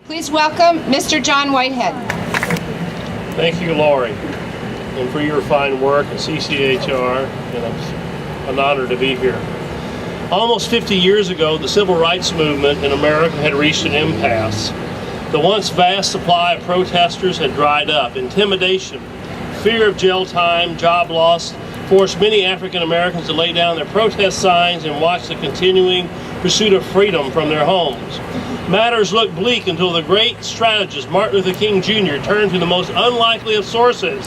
Please welcome Mr. John Whitehead. Thank you, Laurie, and for your fine work at CCHR, and it's an honor to be here. Almost 50 years ago, the civil rights movement in America had reached an impasse. The once vast supply of protesters had dried up. Intimidation, fear of jail time, job loss forced many African Americans to lay down their protest signs and watch the continuing pursuit of freedom from their homes. Matters looked bleak until the great strategist Martin Luther King Jr. turned to the most unlikely of sources.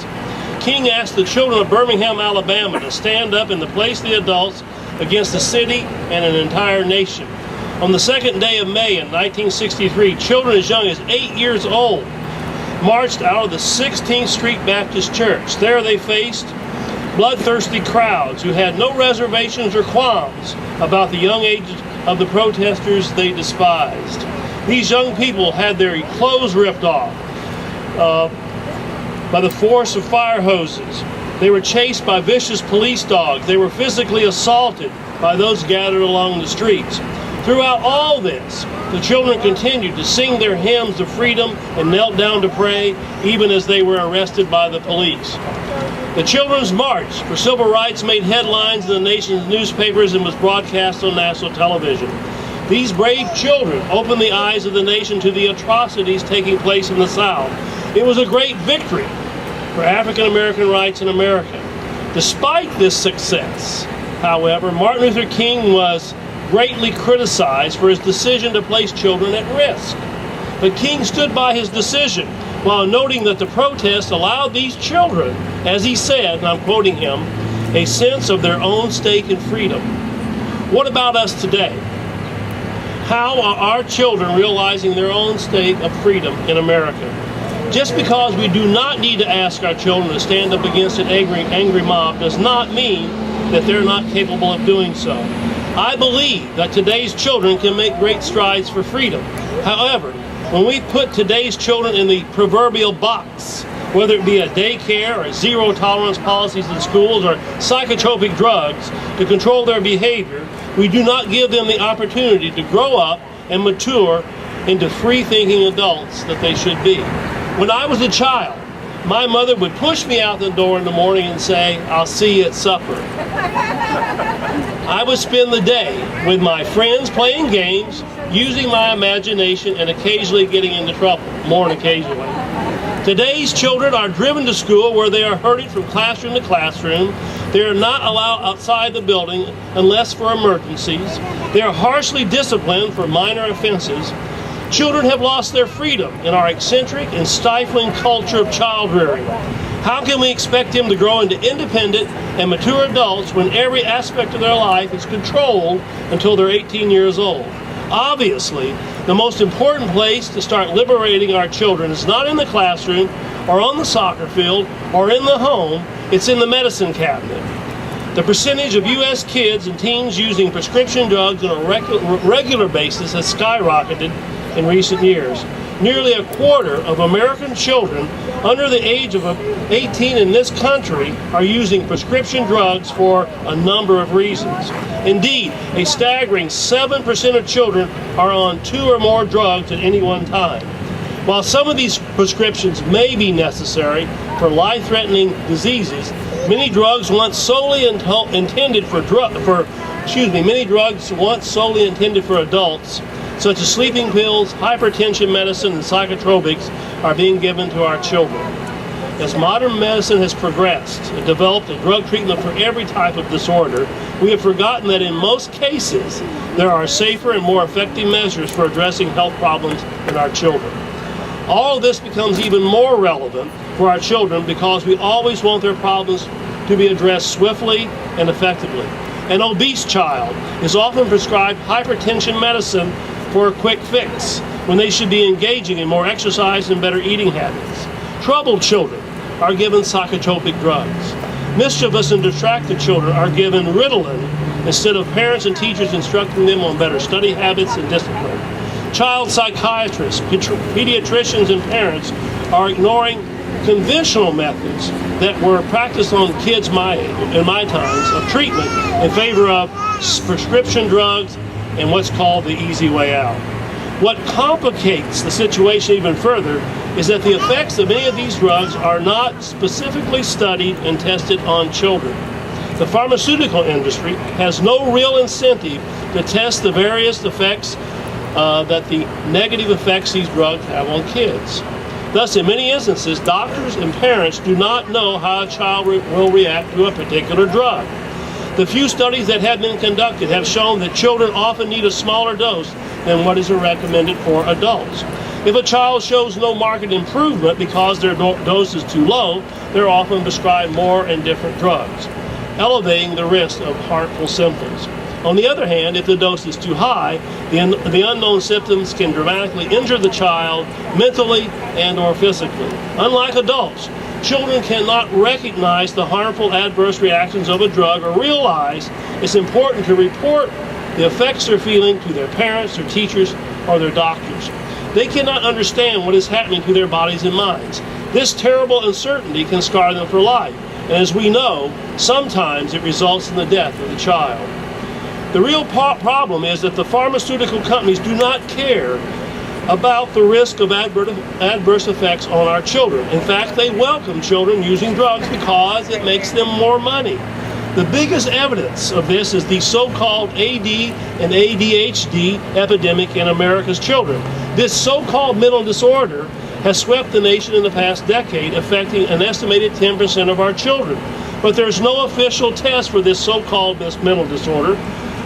King asked the children of Birmingham, Alabama to stand up in the place of the adults against the city and an entire nation. On the second day of May in 1963, children as young as 8 years old marched out of the 16th Street Baptist Church. There they faced bloodthirsty crowds who had no reservations or qualms about the young ages of the protesters they despised. These young people had their clothes ripped off by the force of fire hoses. They were chased by vicious police dogs. They were physically assaulted by those gathered along the streets. Throughout all this, the children continued to sing their hymns of freedom and knelt down to pray, even as they were arrested by the police. The Children's March for Civil Rights made headlines in the nation's newspapers and was broadcast on national television. These brave children opened the eyes of the nation to the atrocities taking place in the South. It was a great victory for African American rights in America. Despite this success, however, Martin Luther King was greatly criticized for his decision to place children at risk. But King stood by his decision while noting that the protest allowed these children, as he said, and I'm quoting him, a sense of their own stake in freedom. What about us today? How are our children realizing their own stake of freedom in America? Just because we do not need to ask our children to stand up against an angry mob does not mean that they're not capable of doing so. I believe that today's children can make great strides for freedom. However, when we put today's children in the proverbial box, whether it be a daycare or zero tolerance policies in schools or psychotropic drugs to control their behavior, we do not give them the opportunity to grow up and mature into free-thinking adults that they should be. When I was a child, my mother would push me out the door in the morning and say, "I'll see you at supper." I would spend the day with my friends playing games, using my imagination, and occasionally getting into trouble, more than occasionally. Today's children are driven to school where they are herded from classroom to classroom. They are not allowed outside the building unless for emergencies. They are harshly disciplined for minor offenses. Children have lost their freedom in our eccentric and stifling culture of child rearing. How can we expect them to grow into independent and mature adults when every aspect of their life is controlled until they're 18 years old? Obviously, the most important place to start liberating our children is not in the classroom or on the soccer field or in the home, it's in the medicine cabinet. The percentage of U.S. kids and teens using prescription drugs on a regular basis has skyrocketed in recent years. Nearly a quarter of American children under the age of 18 in this country are using prescription drugs for a number of reasons. Indeed, a staggering 7% of children are on 2 or more drugs at any one time. While some of these prescriptions may be necessary for life-threatening diseases, many drugs once solely intended for adults, such as sleeping pills, hypertension medicine, and psychotropics, are being given to our children. As modern medicine has progressed and developed a drug treatment for every type of disorder, we have forgotten that in most cases, there are safer and more effective measures for addressing health problems in our children. All of this becomes even more relevant for our children because we always want their problems to be addressed swiftly and effectively. An obese child is often prescribed hypertension medicine for a quick fix when they should be engaging in more exercise and better eating habits. Troubled children are given psychotropic drugs. Mischievous and distracted children are given Ritalin instead of parents and teachers instructing them on better study habits and discipline. Child psychiatrists, pediatricians, and parents are ignoring conventional methods that were practiced on kids in my times of treatment in favor of prescription drugs and what's called the easy way out. What complicates the situation even further is that the effects of many of these drugs are not specifically studied and tested on children. The pharmaceutical industry has no real incentive to test the various effects that the negative effects these drugs have on kids. Thus, in many instances, doctors and parents do not know how a child will react to a particular drug. The few studies that have been conducted have shown that children often need a smaller dose than what is recommended for adults. If a child shows no marked improvement because their dose is too low, they're often prescribed more and different drugs, elevating the risk of harmful symptoms. On the other hand, if the dose is too high, the unknown symptoms can dramatically injure the child mentally and or physically. Unlike adults, children cannot recognize the harmful adverse reactions of a drug or realize it's important to report the effects they're feeling to their parents, their teachers, or their doctors. They cannot understand what is happening to their bodies and minds. This terrible uncertainty can scar them for life, and as we know, sometimes it results in the death of the child. The real problem is that the pharmaceutical companies do not care about the risk of adverse effects on our children. In fact, they welcome children using drugs because it makes them more money. The biggest evidence of this is the so-called AD and ADHD epidemic in America's children. This so-called mental disorder has swept the nation in the past decade, affecting an estimated 10% of our children. But there's no official test for this so-called mental disorder,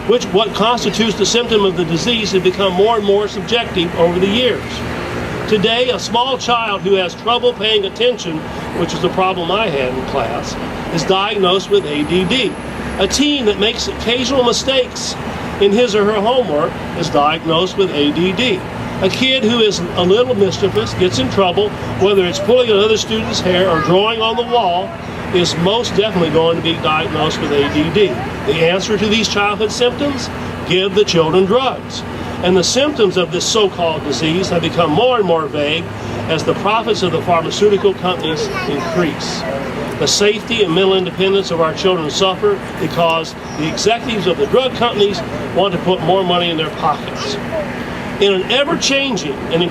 what constitutes the symptom of the disease has become more and more subjective over the years. Today, a small child who has trouble paying attention, which is the problem I had in class, is diagnosed with ADD. A teen that makes occasional mistakes in his or her homework is diagnosed with ADD. A kid who is a little mischievous, gets in trouble, whether it's pulling another student's hair or drawing on the wall, is most definitely going to be diagnosed with ADD. The answer to these childhood symptoms? Give the children drugs. And the symptoms of this so-called disease have become more and more vague as the profits of the pharmaceutical companies increase. The safety and mental independence of our children suffer because the executives of the drug companies want to put more money in their pockets. In an ever-changing and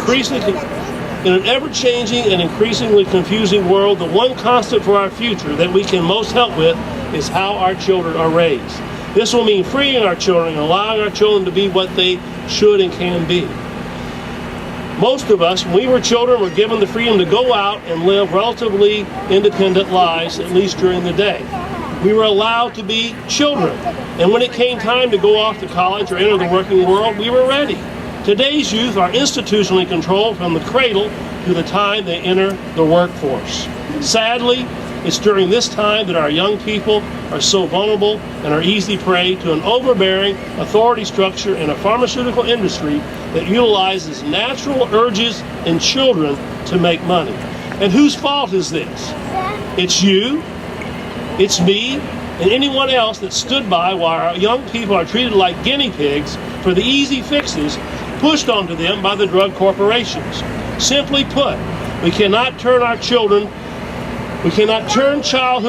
increasingly confusing world, the one constant for our future that we can most help with is how our children are raised. This will mean freeing our children and allowing our children to be what they should and can be. Most of us, when we were children, were given the freedom to go out and live relatively independent lives, at least during the day. We were allowed to be children, and when it came time to go off to college or enter the working world, we were ready. Today's youth are institutionally controlled from the cradle to the time they enter the workforce. Sadly, it's during this time that our young people are so vulnerable and are easy prey to an overbearing authority structure in a pharmaceutical industry that utilizes natural urges in children to make money. And whose fault is this? It's you, it's me, and anyone else that stood by while our young people are treated like guinea pigs for the easy fixes pushed onto them by the drug corporations. Simply put, we cannot turn childhood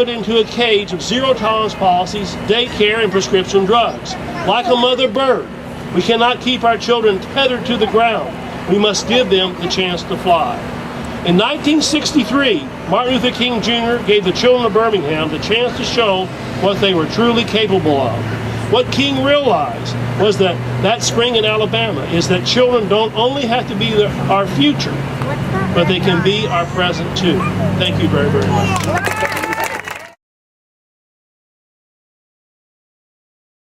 into a cage of zero-tolerance policies, daycare, and prescription drugs. Like a mother bird, we cannot keep our children tethered to the ground. We must give them the chance to fly. In 1963, Martin Luther King Jr. gave the children of Birmingham the chance to show what they were truly capable of. What King realized was that spring in Alabama is that children don't only have to be our future, but they can be our present too. Thank you very, very much.